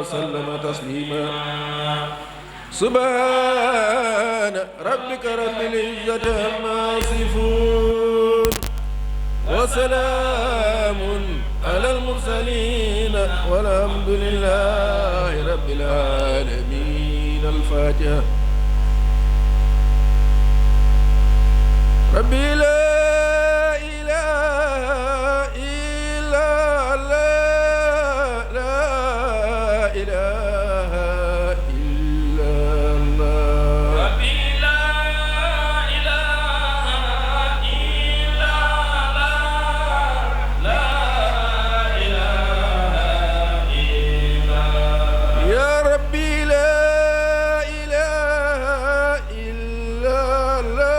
وسلم تسليما سبحان ربك رب العزة عما يصفون وسلام على المرسلين والحمد لله رب العالمين. الفاتحة. ربي لا إله إلا الله لا إله إلا الله. ربي لا إله إلا الله لا إله إلا الله. يا ربي لا إله إلا الله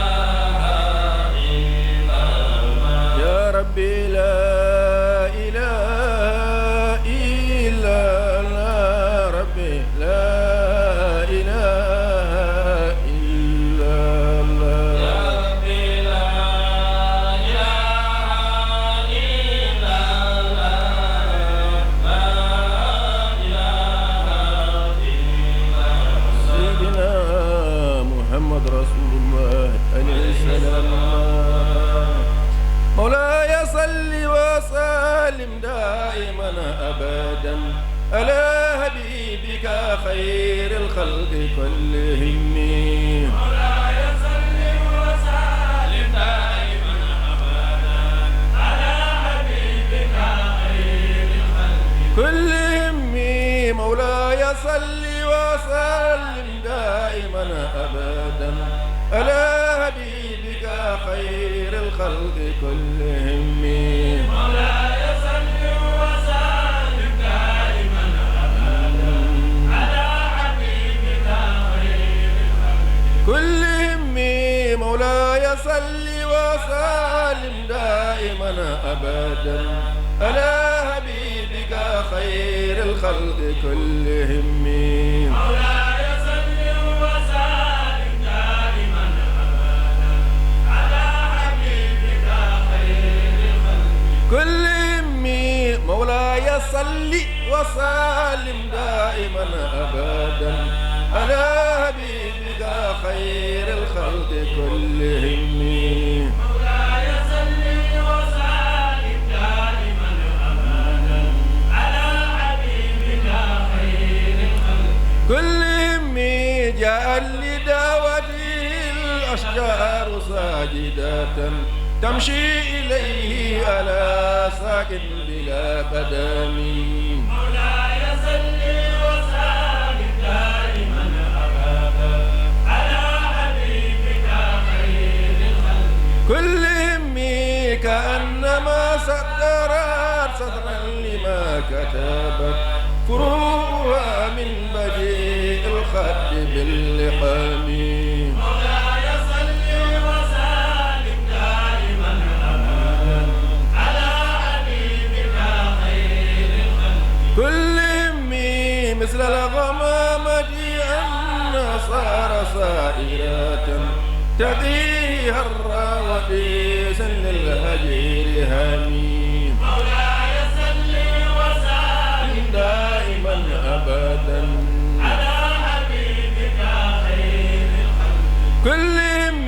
خير الخلق كلهم. مولاي صل وسلم دائما أبدا على حبيبك خير الخلق كلهم. مولاي صل وسلم دائما أبدا على حبيبك خير الخلق كلهم. مولاي صل وسلم دائما أبدا على حبيبك خير الخلق كلهم. مولاي صل وسلم دائما أبدا على حبيبك خير الخلق كلهم. مولاي صل وسلم دائما أبدا على حبيبك خير الخلق كلهم. مولاي صل وسلم دائما أبدا على حبيبك خير الخلق كلهم. مولاي صل وسلم دائما أبدا على حبيبك خير الخلق كلهم. جاء لدعوته الأشجار ساجدة تمشي إليه على ساق بلا قدم. مولاي صل وسلم دائما أبدا على حبيبك خير الخلق كلهم. كأنما سطرت سطرا لما كتبت فروعها من بديع الخد باللحام. مولاي صل وسلم دائما أبدا على حبيبك خير الخلق كلهم. مثل الغمامة أن صار سائرة تقيها الراوديس للهجير هميم. مولاي صل وسلم دائما أبدا على حبيبك خير الخلق كلهم.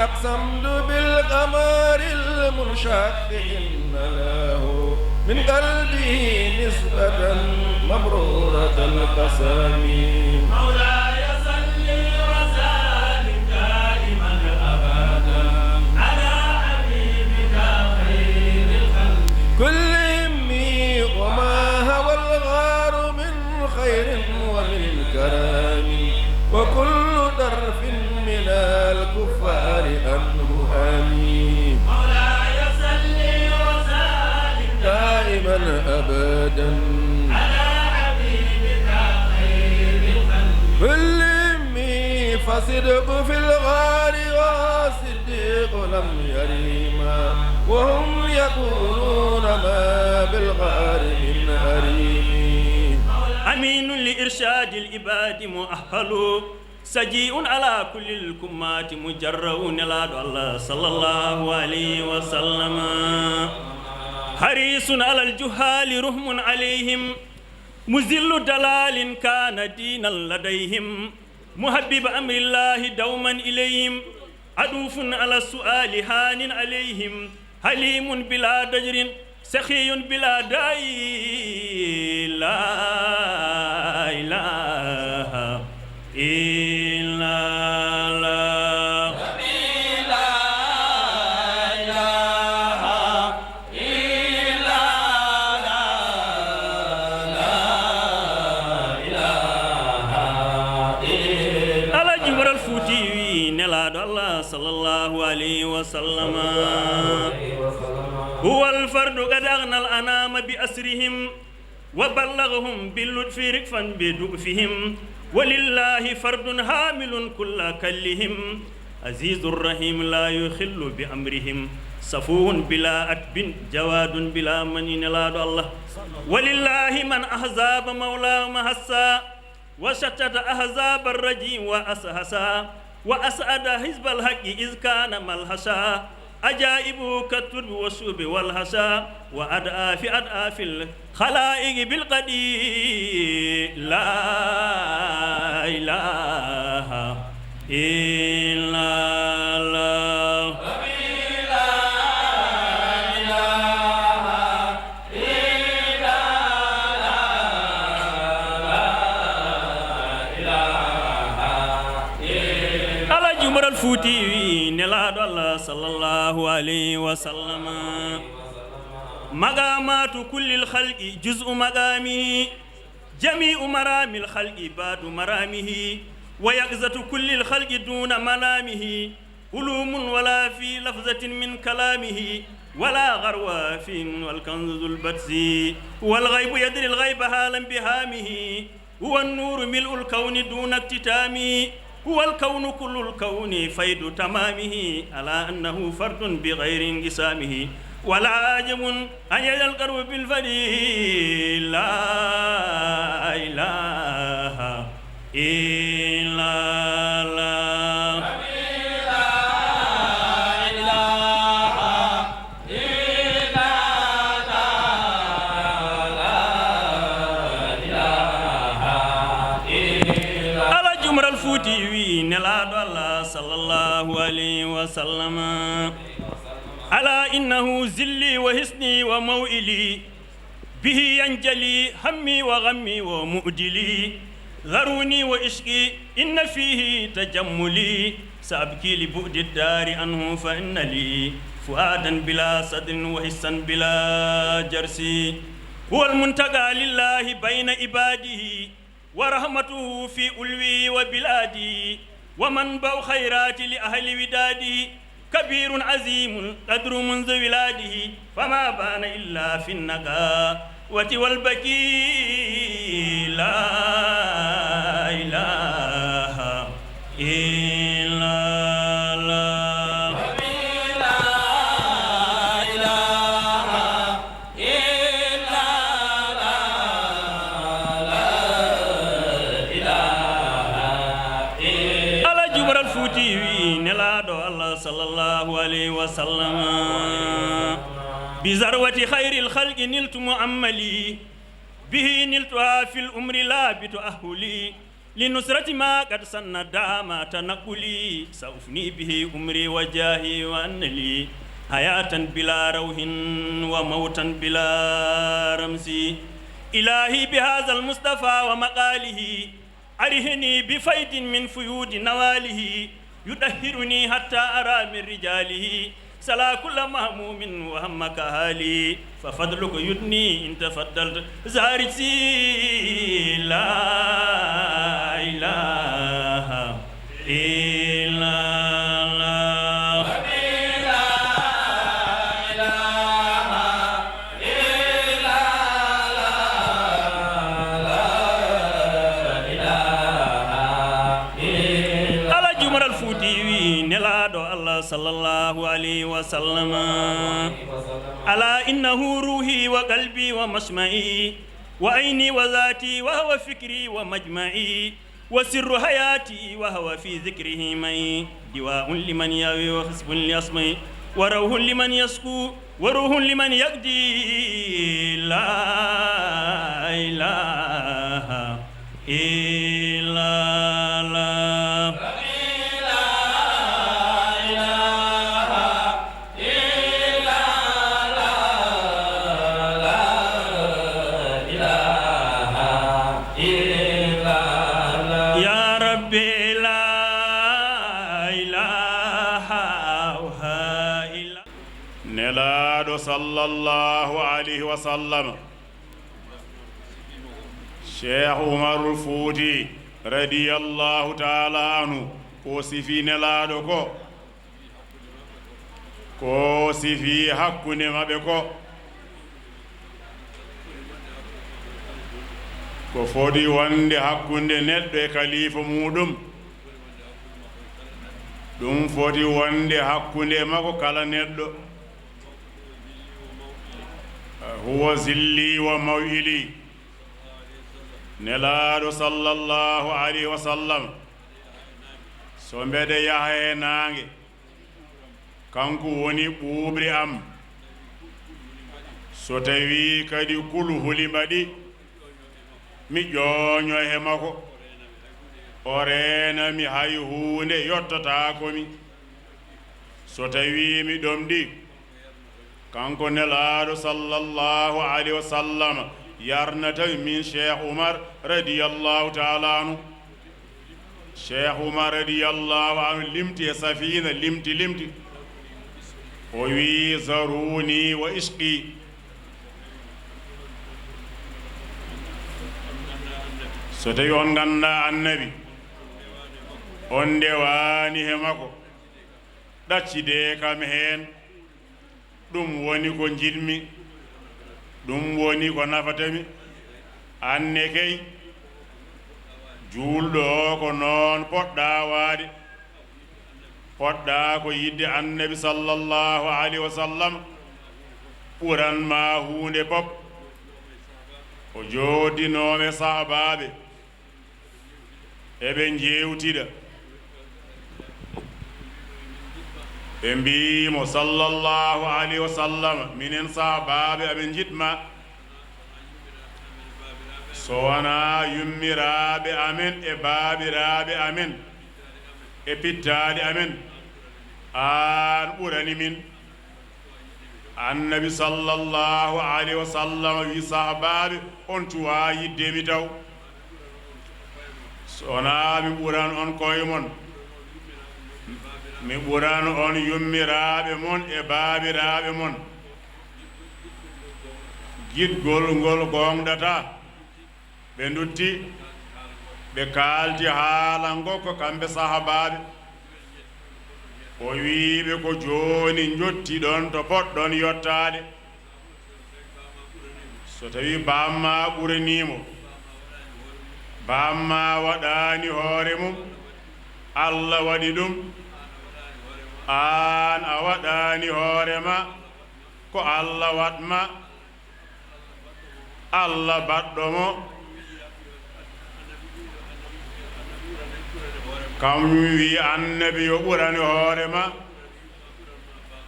أقسمت بالقمر المنشق إن له من قلبه نسبة مبرورة القسم مولاي صل وسلم دائما أبدا على حبيبك خير الخلق كل همي وما هوى الغار من خير ومن كرم وكل درف من الكفار أنه آمين مولاي صل وسلم دائما أبدا على حبيبك خير الخلق كل همي فصدق في الغار والصديق لم يريما وهم يقولون ما بالغار من أريم أمين لإرشاد العباد مؤهل سجيء على كل الكمات مجرؤون لا الله صلى الله عليه وسلم حريص على الجهال رحم عليهم مزل دلال كان دينا لديهم محبب أمر الله دوما إليهم عدوف على السؤال هان عليهم حليم بلا دجر سخي بلا داعي لا إله إلا الله على جبر الفوتي نلاد الله صلى الله عليه وسلم هو الفرد قد أغنى الأنام بأسرهم وبلغهم باللطف ركفا بدؤفهم ولله فرد حامل كل كلهم عزيز الرحيم لا يخل بأمرهم صفو بلا أتب جواد بلا من نلاد الله ولله من أحزاب مولاه محسا وشتت أحزاب الرجيم وأسهسا وأسعد حزب الحق إذ كان ملحشا أجائب كالترب والشوب والهشا وأدعى في الخلائق بالقدير لا إله إلا الله عمر الفوتي نلاد الله صلى الله عليه وسلم مقامات كل الخلق جزء مقامه جميع مرام الخلق بعد مرامه ويقظة كل الخلق دون منامه علوم ولا في لفظة من كلامه ولا غرو في والكنز البتسي والغيب يدري الغيب حالا بهامه هو النور ملء الكون دون اكتتامه هو الكون كل الكون فيد تمامه على أنه فرد بغير انقسامه ولا عجب أن يجعل القرب بالفريق لا إله إلا الله الفوتي نلاد الله صلى الله عليه وسلم على إنه زلي وحسني وموئلي به ينجلي همي وغمي ومؤدلي غروني وإشقي إن فيه تجملي سأبكي لبعد الدار عنه فإن لي فؤادا بلا صدر وحسا بلا جرسي هو المنتقى لله بين عباده ورحمته في ألوي وبلادي ومنبع خيرات لأهل ودادي كبير عظيم قدر منذ ولاده فما بان إلا في النقاء والبكي لا إله إلا الله صلى الله عليه وسلم بذروة خير الخلق نلت مؤملي به نلتها في الأمر لا بتأهلي لنصرة ما قد سند ما تنقلي سأفني به أمري وجاهي وأن لي حياة بلا روح وموتا بلا رمز إلهي بهذا المصطفى ومقاله أرهني بفيد من فيود نواله يدهرني حتى أرى من رجاله سلا كل مهموم وهمك هالي ففضلك يدني إن تفضلت زارتي لا إله إلا الله صلى الله عليه وسلم ألا إنه روحي وقلبي ومسمعي وعيني وذاتي وهو فكري ومجمعي وسر حياتي وهو في ذكره معي دواء لمن ياوي وخصب ليصمي وروح لمن يسكو وروح لمن يقدي لا إله إلا الله صلى الله عليه وسلم شيخ عمر الفوتي رضي الله تعالى عنه كوسفي نلادو كوسفي حقني مبكو ko fodi wonde hakkunde neɗɗo e kalifa muɗum ɗum fodi wonde hakkunde makko kala neɗɗo huwa zilli wa maw'ili nelaaɗo sallallahu alayhi wa sallam so mbeɗe yaha e naange kanko woni ɓuuɓri am so tawi kadi kuluhuli mbaɗi mi ƴooño he makko o reenami hay huunde yottatakomi so tawi mi ɗomɗi kanko nelaaɗo sallallahu alayhi wa sallam yarnata min cheikh oumar radiyallahu taala anu cheikh oumar radiyallahu anu limti e safina limti o wi zaruni wa ishqi so tawi on ganda annabi on ndewani he makko ɗaccide kam heen ɗum woni ko jiɗmi ɗum woni ko nafatami anne kay juulɗo o ko noon poɗɗa waade poɗɗa ko yidde annabi sallallahu alayhi wa sallam ɓuranma huunde pop o joodinooɓe sahabaaɓe eɓe njewtida ɓe mbimo sallallahu alayhi wa sallam minen sahabaaɓe aɓe jiɗma so wona yummiraaɓe amen e baaɓiraaɓe amen e pittaade amen an ɓurani min annabi sallallahu alayhi wa sallam wi sahabaaɓe on cuwa yiddemi taw so wona mi ɓuran on koye mon mi ɓuran on yummiraaɓe mon e baaɓiraaɓe mon giɗgol ngol gonɗata ɓe dutti ɓe kaalti haala ngo ko kamɓe sahabaaɓe o wiiɓe ko jooni jotti ɗon to poɗɗon yottaade so tawi bamma ɓuranimo bamma waɗaani hoore mum Allah waɗi ɗum an a waɗaani hoorema ko Allah waɗma Allah baɗɗomo kam wi annabi yo ɓurani hoorema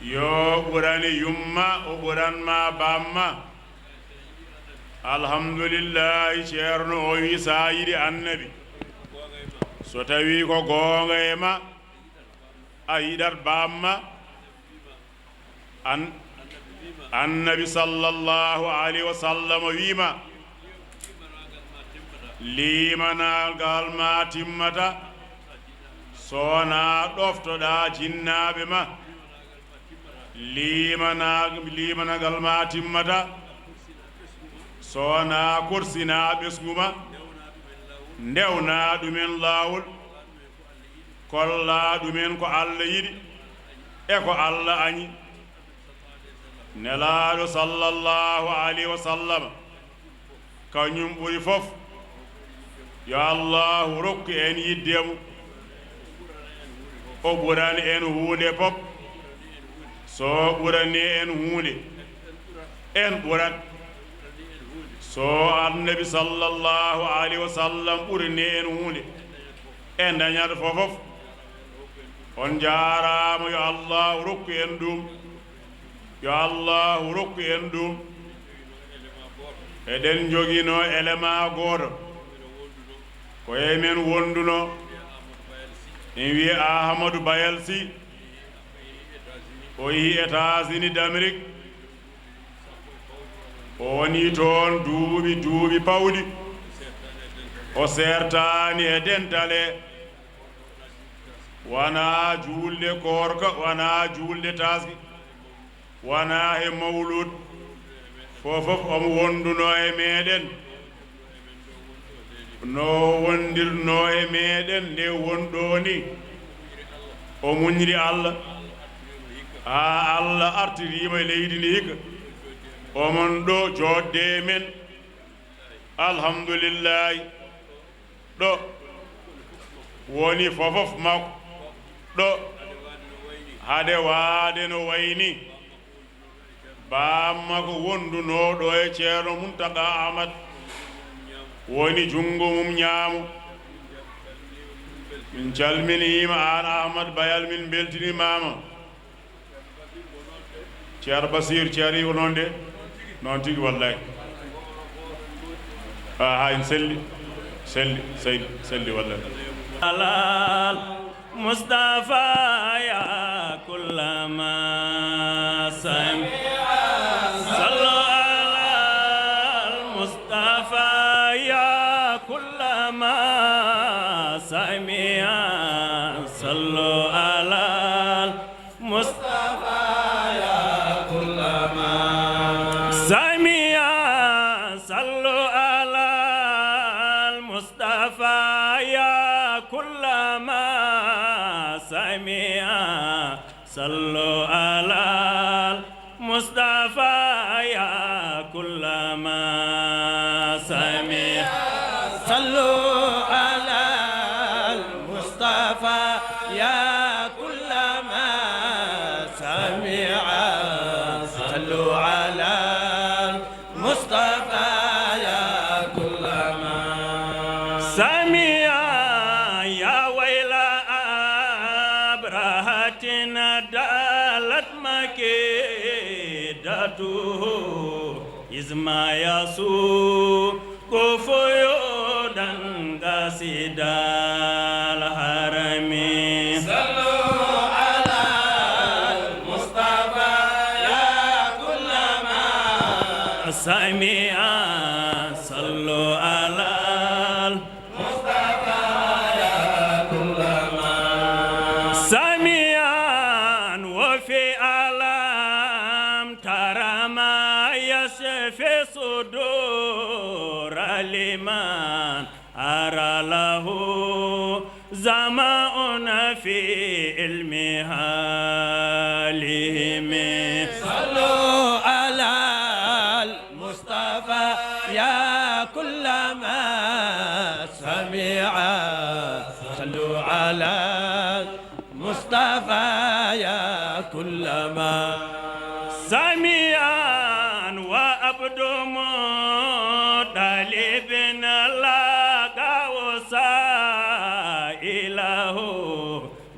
yo ɓurani yumma o ɓuranma bamma alhamdulillahi ceerno o wi sa yiɗi annabi so tawi ko goonga e ma a yiɗat bamma annabi sallallahu alaihi wasallam wima limanagal ma timmata sona ɗoftoɗa jinnaɓe ma limanagal ma timmata sona korsina ɓesgu ma ndewna ɗumen lawol kolla ɗumen ko Allah yiɗi e ko Allah añi nelaɗo sallallahu alaihi wasallam kañum ɓuri fof yo Allahu rokku en yiddemo o ɓurani en hunde pop so ɓurani en hunde en ɓurat so annabi sallallahu alaihi wasallam ɓurani en hunde en dañata fofof on jarama yo Allahu rokku en ɗum yo Allahu rokku en ɗum eɗen jogino élément goto ko men wonduno en wiye Ahmadou Bayal Sy o yehi États-Unis d'Amérique o woni toon duuɓi pawɗi o sertani e dental e wona julde korka wona julde taski wona he mawlud fofof omo wonduno e meɗen no wondirno e meɗen nde wonɗo ni o muñri Allah ha Allah artirima e leydi ndi hikka omon ɗo jodde men alhamdulillahi ɗo woni fofof makko ɗo hade waade no wayni bamma ko wondunoɗo e ceerno Muntaka Ahmad woni jungo mum ñaamu min calminima an Ahmad Bayal min beltinimama ceerno Basir ceerno ko noon de noon tigi wallahi ha en selli wallahi alal Mustafa ya kullama sami sallu alal Mustafa ya kullama sami'a sallu alal Mustafa ya kullama sami'a sallu alal Mustafa ya kullama sami'a sallu alal Mustafa ya kullama sami'a sallu alal Mustafa ya kullama sami'a sallu alal Mustafa ya kullama sami'a ya wayla abrahatina dalat makidatuhu izma yasu kofoyo danga sidal harami sallu ala Mustafa ya kullama sami'a sallu ala Mustafa ya kullama sami'an wa fi alam tarama yasfi sudur liman ara lahu zama'un fi ilmiha lihim sallu ala al-Mustafa ya kullama sami'a sallu ala al-Mustafa ya kullama sami'an wa abdu mudalibna laga wasailahu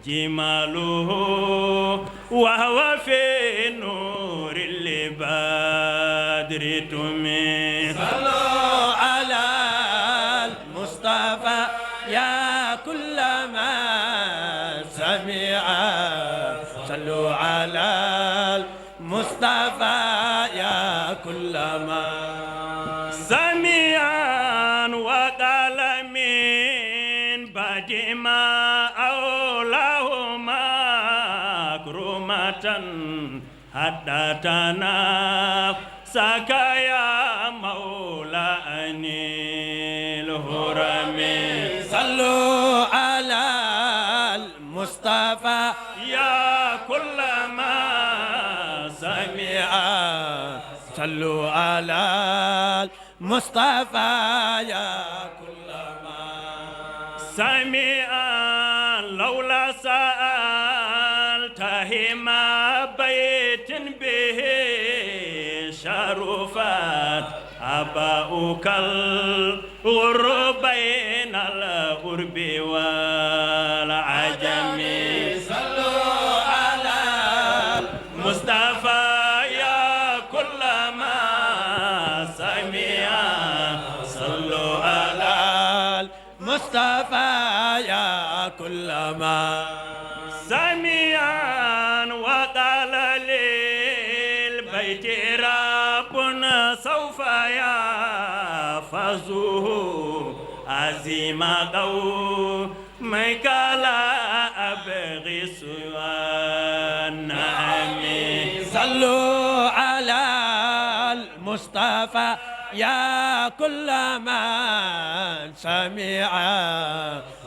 jimaluhu wa huwa fi nuril badri tumi sallu ala al-Mustafa ya kullama sami'a sallu ala سائرا حتى تنافسك يا مولاني الهرم صلوا على المصطفى يا كل ما سمع صلوا على المصطفى يا كل ما سمع لولا سألتهما بيت به شرفت أباؤك الغر بين الغرب والعجم صلوا على مصطفى يا كل ما سمع صلوا على المصطفى يا كل ما سميعا وقال للبيت ربنا سوف يحفظه عزيم قومك لا أبغي سوى النعم صلوا على المصطفى يا كل من سمع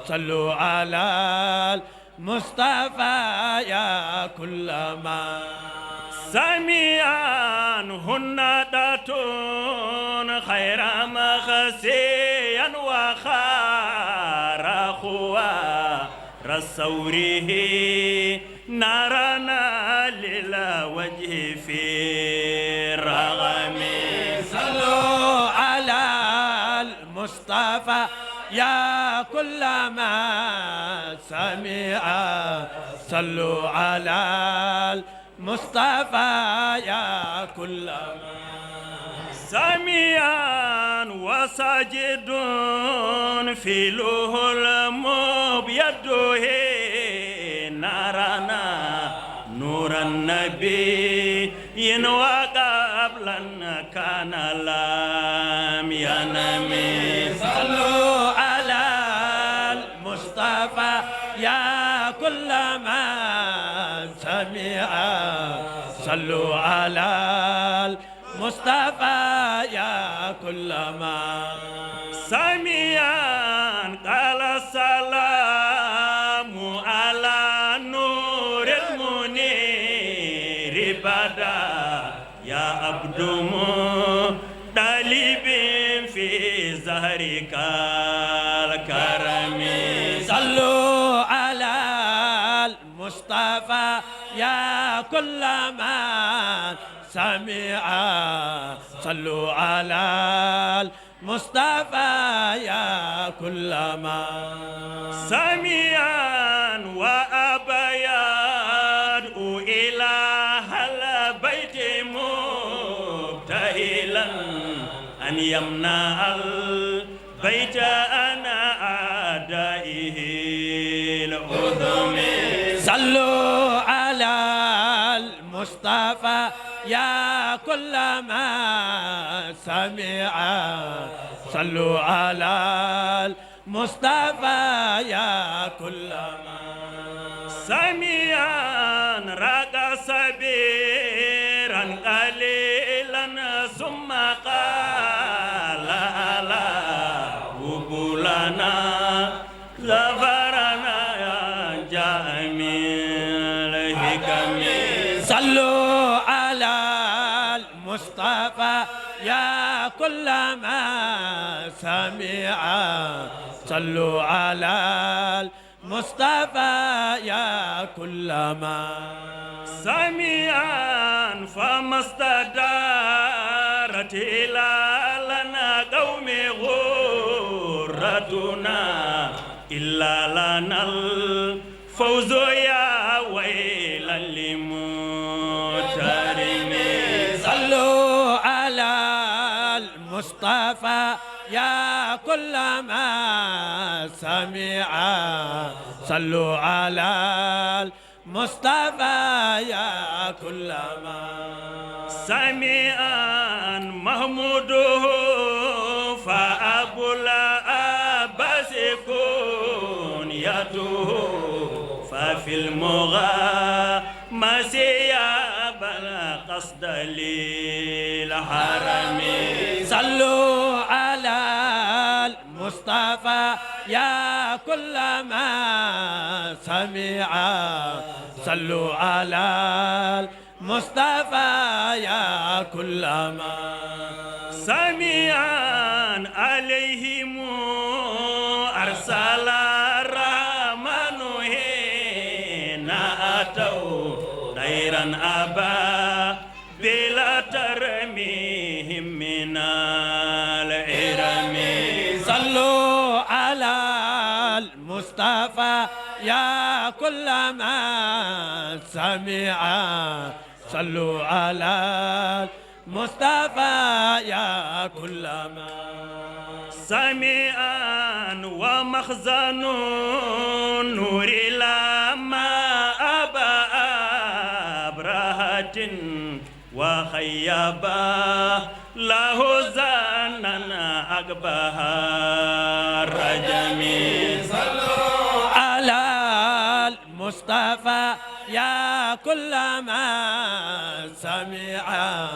صلوا على المصطفى يا كل من سميعا هنادة خير مخسيا وخار خوار صوره نارنا للوجه في الرغم صلوا على المصطفى يا كل من سمع صلوا على المصطفى يا كل من سميعا وساجد في له المبيض نارنا نور النبي وقبلا كان لم ينم صلوا على المصطفى يا كل من سمع صلوا على المصطفى يا كل من سميعا قال السلام على نور المنير بدا يا عبد مطلب في زهرك الكرم صلوا على المصطفى يا كل من سمع صلوا على المصطفى يا كل من سميعا وأبيض إله البيت مبتهلا أن يمنع البيت أنا أعدائه الأذم صلوا على المصطفى يا كل من سمع صلوا على المصطفى يا كل من سميعا رقص بيرا قليلا ثم قال لا قبولنا ظفرنا يا جميل الحكم صلوا على المصطفى يا كل من سمع صلوا على المصطفى يا كل من سميعا فما استدارت إلى لنا قوم غرتنا إلا لنا الفوز يا ويلا لمترم صلوا على المصطفى يا كل من سمع صلوا على المصطفى يا كل من سميعا محموده فأبو العباس كنيته ففي المغامس يا أصدل الحرم صلوا على المصطفى يا كل ما سمع صلوا على المصطفى يا كل ما سميعا عليهم أرسل الرحمن حين أتوا ديرا أبا بلا ترميهم من العرم صلوا على المصطفى يا كل ما سمع صلوا على المصطفى يا كل ما سميعا ومخزن نور لما أبا أبرهة وخيبا له زانا أقبها الرجم صلوا على المصطفى يا كل ما سمع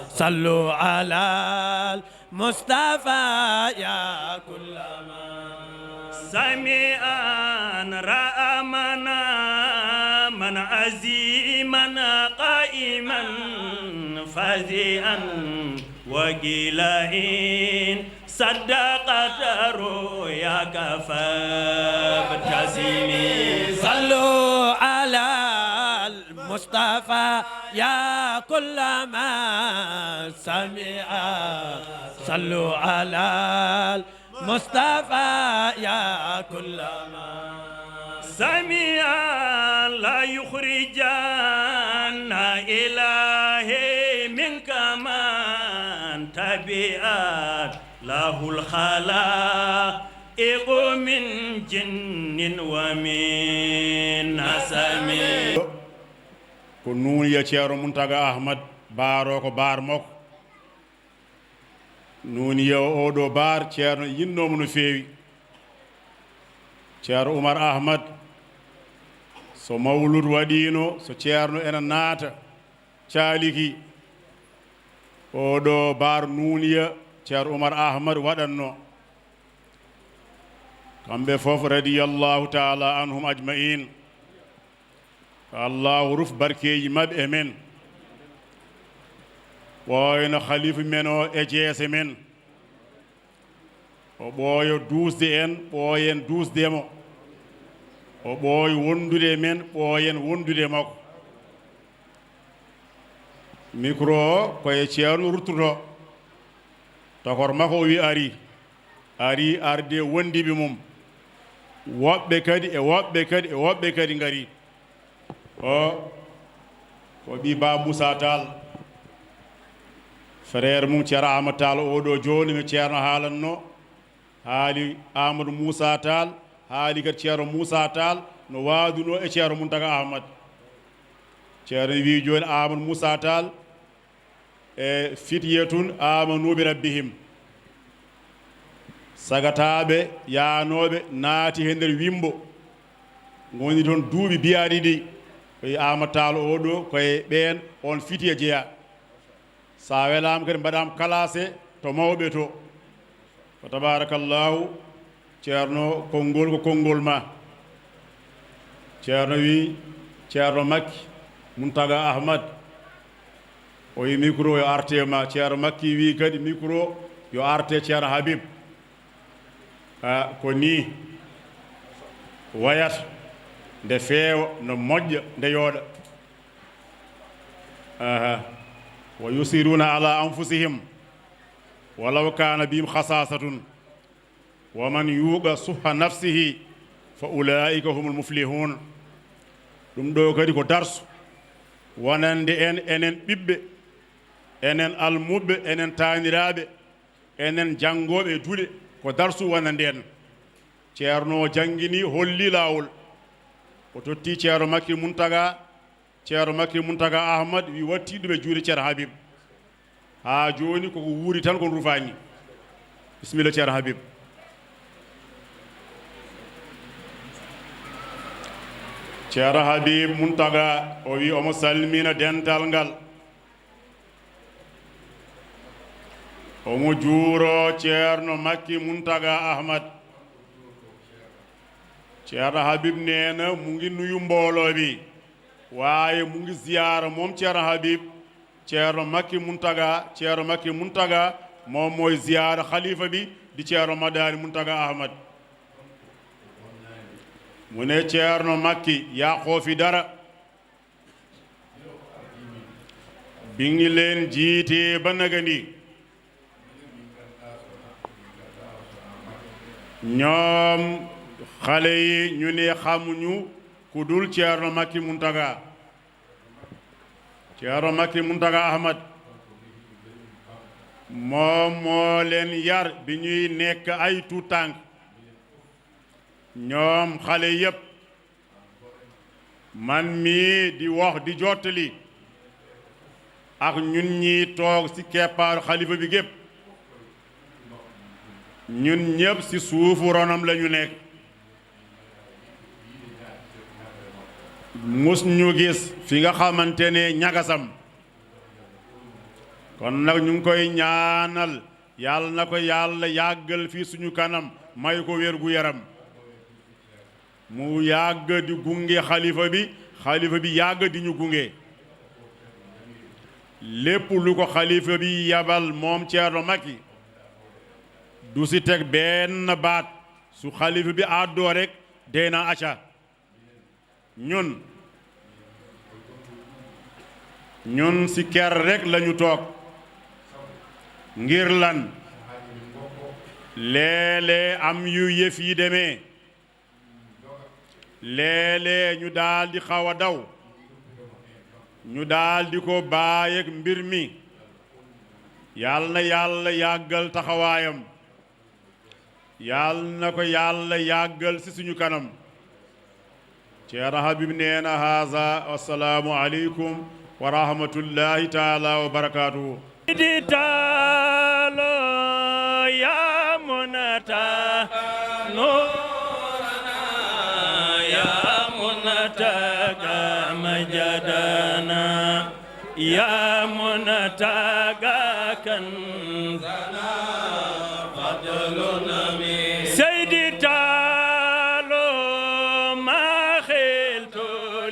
صلوا على المصطفى يا كل ما سميعا رأى من عزيما قائما فزيئا وقيلين صدقت رؤياك فابتسمي صلوا على المصطفى يا كل ما سمع صلوا على المصطفى يا كل ما سميعا لا يخرجن إلهي منك من تبعت له الخلائق من جن ومن نسم ko nuuniya ceero Muntaga Ahmad baaro ko baar makko nuuniya oɗo baar ceerno yinnomo no feewi ceero Oumar Ahmad so mawlud waɗino so ceerno ena naata caaliki oɗo baar nuuniya ceero Oumar Ahmad waɗanno kamɓe fof radiyallahu taala anhum ajma'in allahu ruf barkeji mabɓe e men ɓooyno khalifa men o e jeese men o ɓooyo duusde en ɓooyen duusdemo o ɓooy wondude men ɓooyen wondude makko micro o koye ceerno ruttuto tokor makko o wi ari arde wondiɓe mum woɓɓe kadi e woɓɓe kadi e woɓɓe kadi ngari o ko ɓi ba Moussa Tall frère mum ceerno Amadou Tall oɗo joni mi ceerno haalanno haali Amadou Moussa Tall haali kadi ceerno Moussa Tall no waaduno e ceerno Muntaga Ahmad ceerno wi joni Amadou Moussa Tall e fityatun amanuɓe rabbihim sagataɓe yaanoɓe naati he nder wimbo goni toon duuɓi biyaɗi ɗi koye Amadou Tall oɗo koye ɓen on fitiye jeeya sa welama kadi mbaɗama classé to mawɓe to ko tabarakallahu ceerno konngol ko konngol ma ceerno wi ceerno Makki Muntaga Ahmad o wi micro yo arte ma ceerno Makki wi kadi micro yo arte ceerno Habib ko ni wayata nde feewa no moƴƴa nde yooɗa wa yusiruna ala anfusihim walaw kana bihim khasasatun wa man yuqa suha nafsihi fa ulaika humul muflihun ɗum ɗo kadi ko darsu wonande en enen ɓiɓɓe enen almuɓɓe enen taaniraaɓe enen janngoɓe duɗe ko darsu wonande en ceerno jangini holli laawol o totti ceerno Makki Muntaga Ahmad wi watti ɗum e juuɗe ceerno Habib ha joni koko wuuri tan kon rufani bisimilla ceerno Habib ceerno Habib Muntaga o wi omo salmina dental ngal omo juuro ceerno Makki Muntaga Ahmad ceerno Habib nee na mu ngi nuyu mbooloo bi waaye mu ngi ziyaara moom ceerno Habib ceerno Makki Muntaga moom mooy ziyaara xalifa bi di ceerno Madani Muntaga Ahmad mu ne ceerno Makki yàqoo fi dara bi ngi leen jiite ba nagandi ñoom xale yi ñu ne xamuñu ku dul ceerno Makki Muntaga Ahmad moom moo leen yar bi ñuy nekk ay tuutànk ñoom xale yépp man mii di wax di jottali ak ñun ñi toog ci keppaaru xalifa bi gépp ñun ñépp ci suufu ronam lañu nekk mus ñu gis fi nga xamante ne ñagasam kon nag ñu ngi koy ñaanal yàlla na ko yàlla yàggal fii suñu kanam may ko wér gu yaram mu yàgg di gunge xalifa bi yàgg di ñu gunge lépp lu ko xalifa bi yabal moom Ceerno Makki du si teg benn baat su xalifa bi àddoo rek dee na acca ñun si ker rek lañu toog ngir lan léeg-léeg am yu yëf yi demee léeg-léeg ñu daldi xaw a daw ñu daldi ko bàyyeek mbir mi yàlla na yàlla yàggal taxawaayam yàlla na ko yàlla yàggal ci suñu kanam Ceerno Habib nee na haza assalaamu aleykum wa rahmatullahi taala wa barakaatuhu di taalo ya munata nurana ya munataga majadana ya munataga kanzana fadluna min sayyidi taalo ma khiltu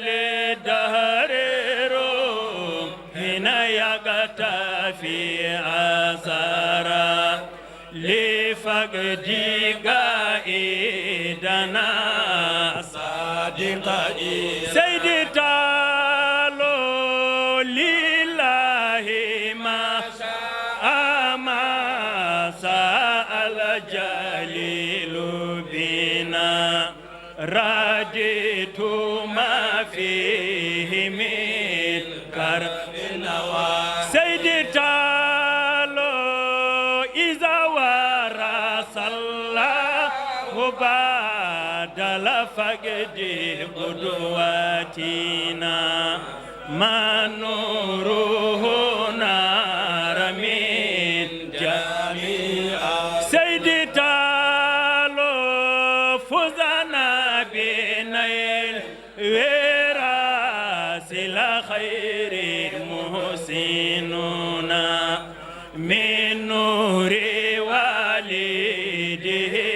li dahriru hina yagata fi asara li faqdi gaidana sadiqa sayyidi taalo lillahi ma ama sa'al jalilu bina raditu ma fihi min karna wa sayyidi taalo iza warasallahu badala faqdi qudwatina manuruhu naramin jami'a sayyidi taalo fuzana binail wirasila khairi muhsinuna min nuri walidihi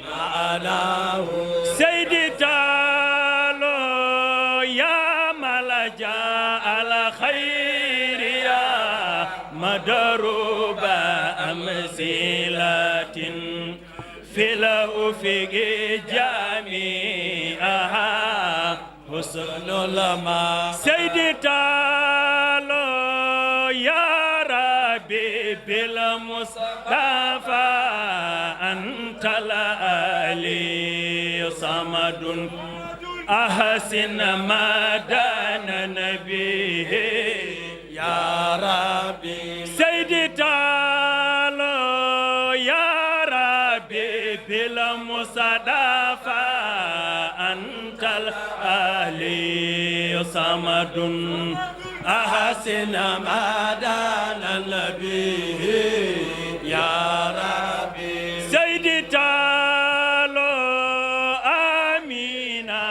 ma'anahu sayyidi taalo ya malaja al khairi ya madaruba amsilatin fil ufiqi jami'aha husnul ma sayyidi taalo ya rabbi bil mustafa antal ali samadun ahsin madana nabihi ya rabbi sayyidi taalo ya rabbi bil mustafa antal ali samadun ahsin madana nabihi ya rabbi sayyidi taalo amina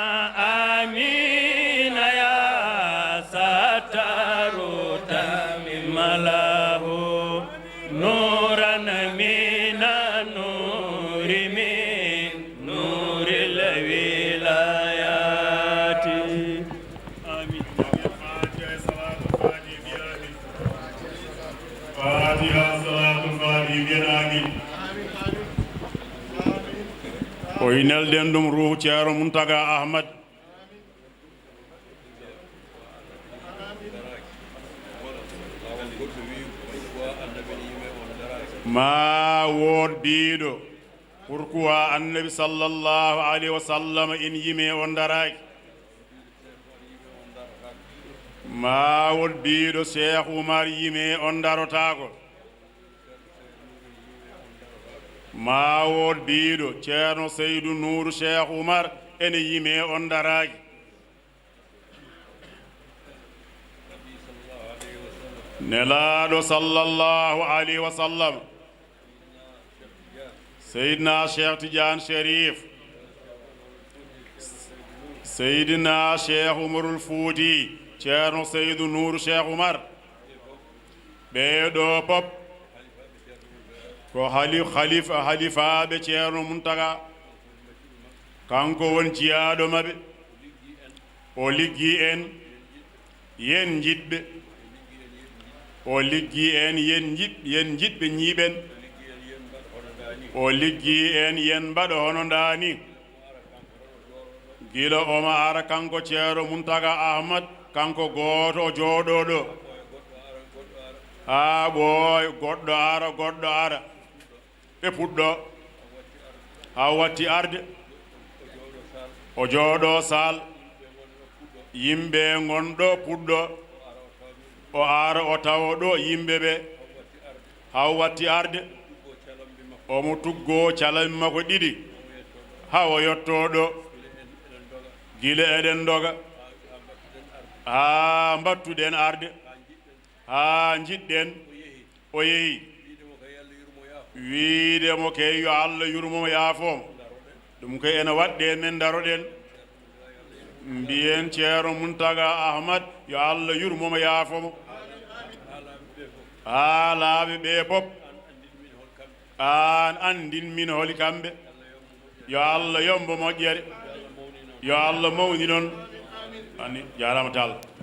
amina ya sataru tamim lahu no النور من نور الولايات آمين فاتحة صلاة الفاتحة آمين وينال دندم روح تيارو منتقى أحمد ما wod biiɗo pourquoi annabi sallallahu alayhi wa sallam en yimi on daraki ma wod biiɗo cheikh oumar yimi on darotako ma wod biiɗo ceerno seydou nouru cheikh oumar ene yimi on daraki nelaɗo sallallahu alayhi wa sallam سيدنا شيخ تجان شريف سيدنا شيخ عمر الفوتي شيخ سيد نور شيخ عمر بيدو بوب ko halifa be ceerno muntaka kanko won ciyaado mabe o liggi en yen jidbe o liggi en yen jidbe nyiben o liggi en yen baɗo hono ndani gila oma ara kanko ceero muntaka ahmad kanko gooto jooɗoɗo ha ɓooy goɗɗo ara ɓe puɗɗo ha watti arde o jooɗo sal yimɓe gonɗo puɗɗo o ara o tawa ɗo yimɓe ɓe ha watti arde omo tuggo calami makko ɗiɗi ha o yettoɗo gila eɗen doga ha mbattuɗen arde ha jiɗɗen o yeehi wiidemo kay yo Allah yurmomo yaafomo ɗum kay ene waɗɗe men daroɗen mbiyen ceero muntaga ahmad yo Allah yurmomo yaafomo ha laaɓe ɓe pop an andin min holi kamɓe yo Allah yombo moƴƴere yo Allah mawni noon ani jarama tall